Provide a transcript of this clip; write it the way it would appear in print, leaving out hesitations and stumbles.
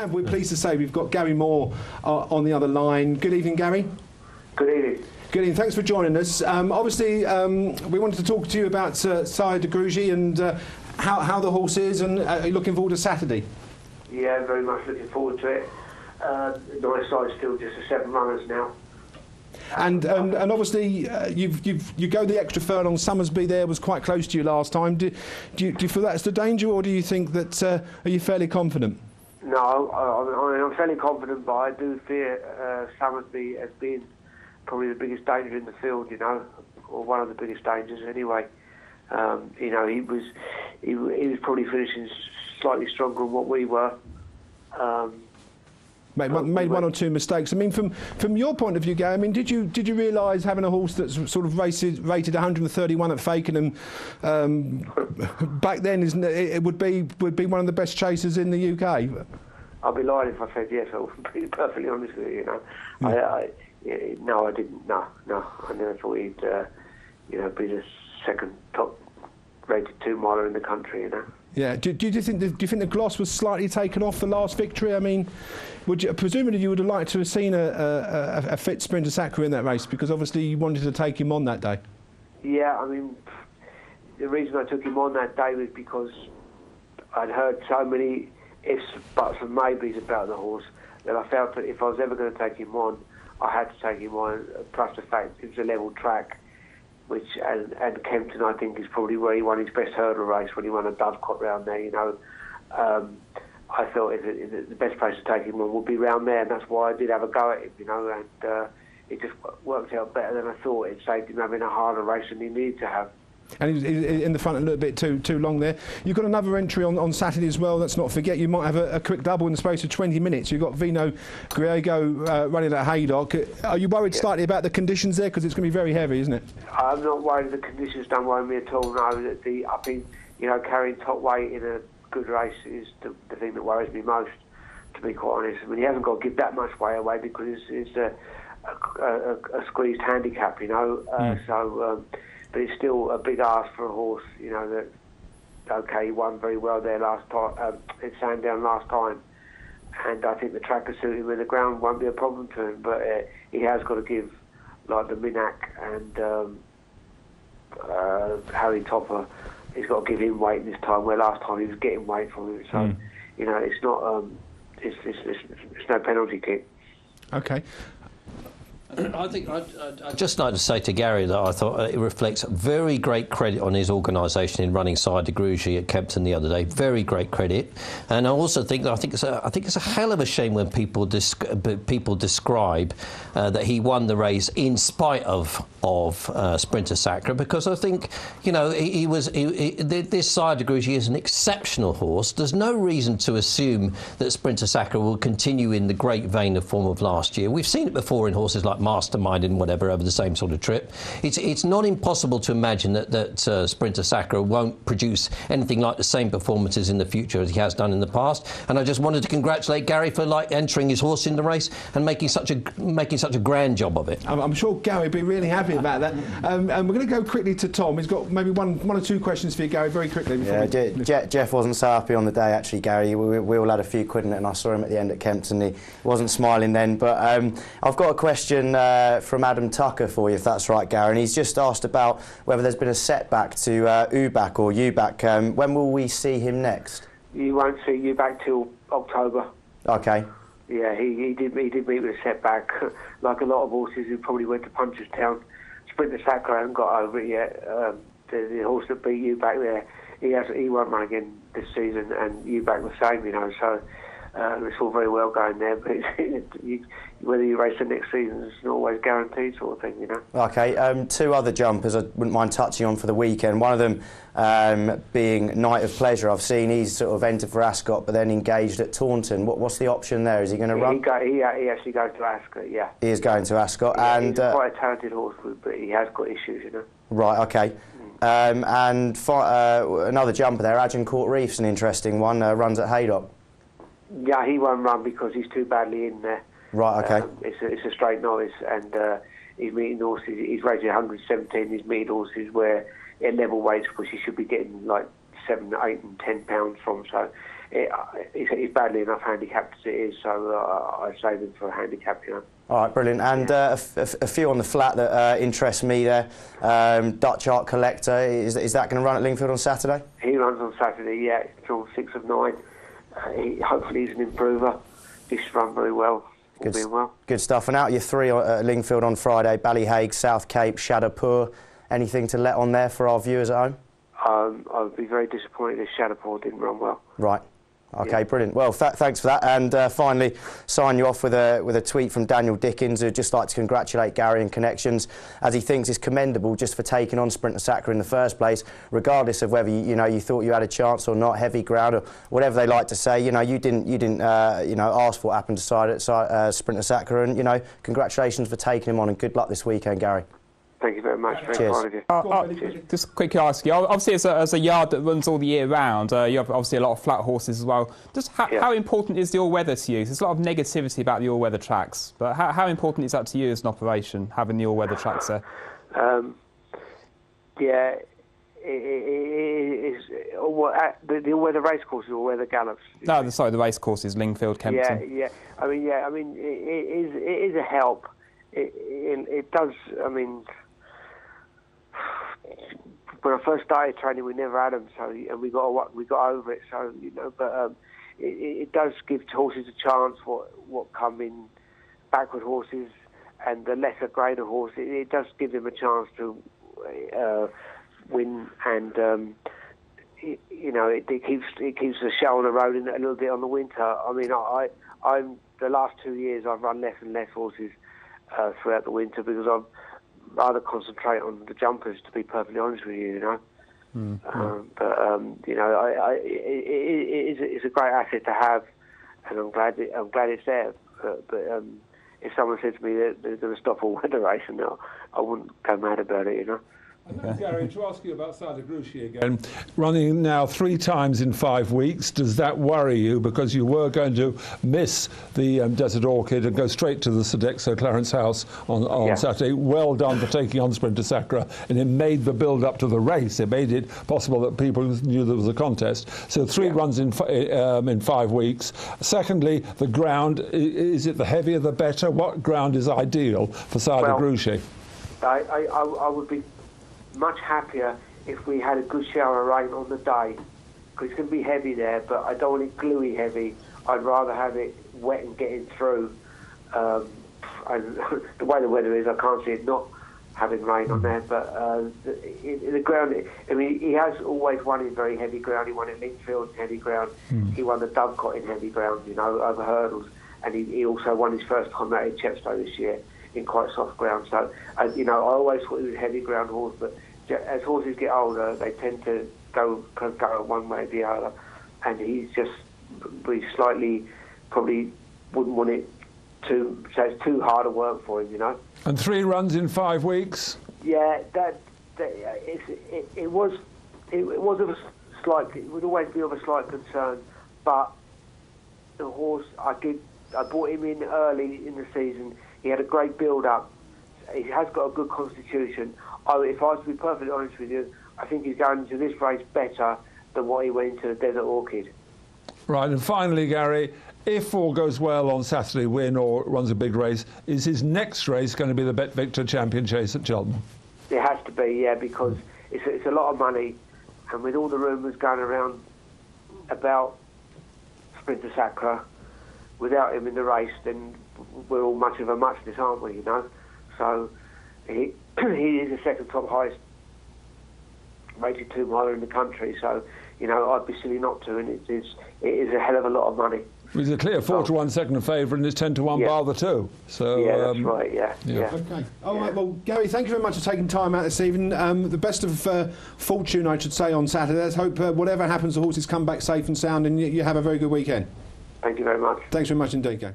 And we're pleased to say we've got Gary Moore on the other line. Good evening, Gary. Good evening. Good evening. Thanks for joining us. Obviously, we wanted to talk to you about Sire de Grugy and how the horse is, and are you looking forward to Saturday? Yeah, very much looking forward to it. Nice side, still just a 7 runners now. And obviously, you go the extra furlong. Summersby there was quite close to you last time. Do you feel that's the danger, or do you think that are you fairly confident? No, I'm fairly confident, but I do fear Summersby as being probably the biggest danger in the field. You know, or one of the biggest dangers anyway. You know, he was probably finishing slightly stronger than what we were. Made one or two mistakes. I mean, from your point of view, Gary, I mean, did you realise having a horse that's sort of rated 131 at Fakenham back then it would be one of the best chasers in the UK? I'd be lying if I said yes. I would be perfectly honest with you. You know, no, I didn't. No, I never thought he'd be the second top rated 2-miler in the country. You know. Yeah. Do you think the gloss was slightly taken off the last victory? I mean, presumably you would have liked to have seen a fit Sprinter Sacre in that race, because obviously you wanted to take him on that day. Yeah, I mean, the reason I took him on that day was because I'd heard so many ifs, buts and maybes about the horse that I felt that if I was ever going to take him on, I had to take him on, plus the fact it was a level track, which and Kempton, I think, is probably where he won his best hurdle race when he won a Dovecot round there. You know, I thought the best place to take him on would be round there, and that's why I did have a go at him. You know, and it just worked out better than I thought. It saved him having a harder race than he needed to have. And he's in the front a little bit too long there. You've got another entry on Saturday as well. Let's not forget, you might have a quick double in the space of 20 minutes. You've got Vino Griego running at Haydock. Are you worried slightly about the conditions there? Because it's going to be very heavy, isn't it? I'm not worried. The conditions don't worry me at all. No, I think, you know, carrying top weight in a good race is the thing that worries me most, to be quite honest. I mean, he hasn't got to give that much weight away because it's a squeezed handicap, you know. But it's still a big ask for a horse, you know, that, OK, he won very well there last time, at Sandown last time. And I think the track will suit him, and the ground won't be a problem to him. But he has got to give, like the Minack and Harry Topper, he's got to give him weight this time, where last time he was getting weight from him. So, you know, it's not, it's no penalty kick. OK. I think I'd just like to say to Gary that I thought it reflects very great credit on his organisation in running Sire de Grugy at Kempton the other day. Very great credit, and I also think it's a hell of a shame when people describe that he won the race in spite of Sprinter Sacre, because I think, you know, this Sire de Grugy is an exceptional horse. There's no reason to assume that Sprinter Sacre will continue in the great vein of form of last year. We've seen it before in horses like Mastermind and whatever over the same sort of trip. It's not impossible to imagine that Sprinter Sacre won't produce anything like the same performances in the future as he has done in the past. And I just wanted to congratulate Gary for entering his horse in the race and making such a grand job of it. I'm sure Gary will be really happy about that. And we're going to go quickly to Tom. He's got maybe one or two questions for you, Gary, very quickly. Jeff wasn't so happy on the day, actually, Gary. We all had a few quid in it, and I saw him at the end at Kempton. He wasn't smiling then. But I've got a question from Adam Tucker for you, if that's right, Gary. And he's just asked about whether there's been a setback to Ubak or Ubak. When will we see him next? You won't see Ubak till October. OK. Yeah, he did meet with a setback, like a lot of horses who probably went to Punchestown. Sprinter Sacre hasn't got over it yet. The horse that beat Ubak there, he won't run again this season, and Ubak the same, you know. So it's all very well going there, but whether you race the next season is not always guaranteed, sort of thing, you know. OK, two other jumpers I wouldn't mind touching on for the weekend. One of them being Night of Pleasure. I've seen he's sort of entered for Ascot, but then engaged at Taunton. What's the option there? Is he going to run? He actually goes to Ascot, yeah. He is going to Ascot. Yeah, and he's quite a talented horse, but he has got issues, you know. Right, OK. And another jumper there, Agincourt Reef's an interesting one, runs at Haydock. Yeah, he won't run because he's too badly in there. Right, OK. It's a straight novice, and he's meeting horses. He's rated 117. He's meeting horses where at level weights, which he should be getting like 7, 8, and 10 pounds from. So he's badly enough handicapped as it is, so I save him for a handicap, you know. All right, brilliant. And a few on the flat that interest me there. Dutch Art Collector, is that going to run at Lingfield on Saturday? He runs on Saturday, yeah. It's drawn 6 of 9. Hopefully he's an improver. He should run very well. Good stuff. And out your 3 at Lingfield on Friday, Ballyhaig, South Cape, Shadowpoor. Anything to let on there for our viewers at home? I would be very disappointed if Shadowpoor didn't run well. Right. Okay, brilliant. Well, thanks for that. And finally, sign you off with a tweet from Daniel Dickens, who'd just like to congratulate Gary and Connections, as he thinks it's commendable just for taking on Sprinter Sacra in the first place, regardless of whether you thought you had a chance or not, heavy ground or whatever they like to say. You didn't ask for what happened to Sprinter Sacra, and congratulations for taking him on, and good luck this weekend, Gary. Thank you very much. Very Cheers. kind of you. Just quickly ask you, obviously as a yard that runs all the year round, you have obviously a lot of flat horses as well. Just how important is the all-weather to you? There's a lot of negativity about the all-weather tracks, but how important is that to you as an operation, having the all-weather tracks there? Yeah, it is. The all-weather racecourses, all-weather gallops. No, sorry, the racecourses, Lingfield, Kempton. Yeah. I mean, it is a help. It does. I mean, when I first started training, we never had them, and we got over it. So but it does give horses a chance. What come in backward horses and the lesser grade of horses, it does give them a chance to win, and it keeps the show on the road a little bit on the winter. I mean, I'm the last 2 years I've run less and less horses throughout the winter because I've rather concentrate on the jumpers, to be perfectly honest with you, it's a great asset to have, and I'm glad it's there. But if someone said to me that they're going to stop all weather racing, I wouldn't go mad about it, And then, Gary, to ask you about Sada Grushi again, running now 3 times in 5 weeks, does that worry you? Because you were going to miss the Desert Orchid and go straight to the Sodexo Clarence House on Saturday. Well done for taking on Sprinter Sacra, and it made the build-up to the race. It made it possible that people knew there was a contest. So 3 runs in 5 weeks. Secondly, the ground, is it the heavier the better? What ground is ideal for Sada Grushi? I would be much happier if we had a good shower of rain on the day, because it's going to be heavy there, but I don't want it gluey heavy. I'd rather have it wet and getting through. And the way the weather is, I can't see it not having rain on there, but the ground, I mean, he has always won in very heavy ground. He won at Lingfield in heavy ground. He won the Dovecot in heavy ground, over hurdles, and he also won his first time out in Chepstow this year in quite soft ground. So, I always thought he was a heavy ground horse, but as horses get older, they tend to go one way or the other, and he's just slightly probably wouldn't want it to, so it's too hard a work for him, And 3 runs in 5 weeks. Yeah, it was of a slight. It would always be of a slight concern, but the horse I brought him in early in the season. He had a great build-up. He has got a good constitution. If I was to be perfectly honest with you, I think he's going into this race better than what he went into the Desert Orchid. Right, and finally, Gary, if all goes well on Saturday, win or runs a big race, is his next race going to be the Bet Victor Champion Chase at Cheltenham? It has to be, yeah, because it's a lot of money, and with all the rumours going around about Sprinter Sacra, without him in the race, then we're all much of a muchness, aren't we, So he is the second top highest rated 2-miler in the country, so, I'd be silly not to, and it is a hell of a lot of money. He's a clear 4-1 second favourite and it's 10-1 bar the 2. So yeah, that's right. Yeah. Okay. All right. Well, Gary, thank you very much for taking time out this evening. The best of fortune, I should say, on Saturday. Let's hope whatever happens, the horses come back safe and sound, and you have a very good weekend. Thank you very much. Thanks very much indeed, Gary.